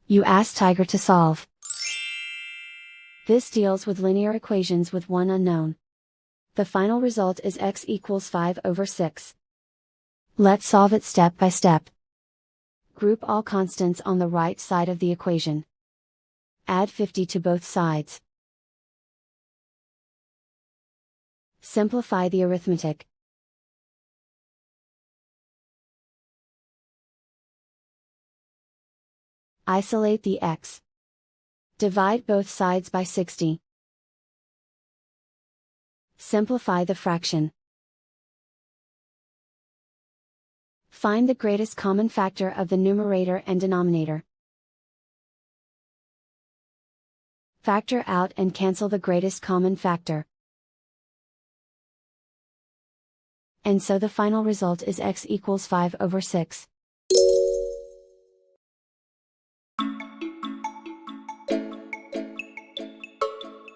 You ask Tiger to solve. This deals with linear equations with one unknown. The final result is x equals 5/6. Let's solve it step by step. Group all constants on the right side of the equation. Add 50 to both sides. Simplify the arithmetic. Isolate the x. Divide both sides by 60. Simplify the fraction. Find the greatest common factor of the numerator and denominator. Factor out and cancel the greatest common factor. And so the final result is x equals 5/6.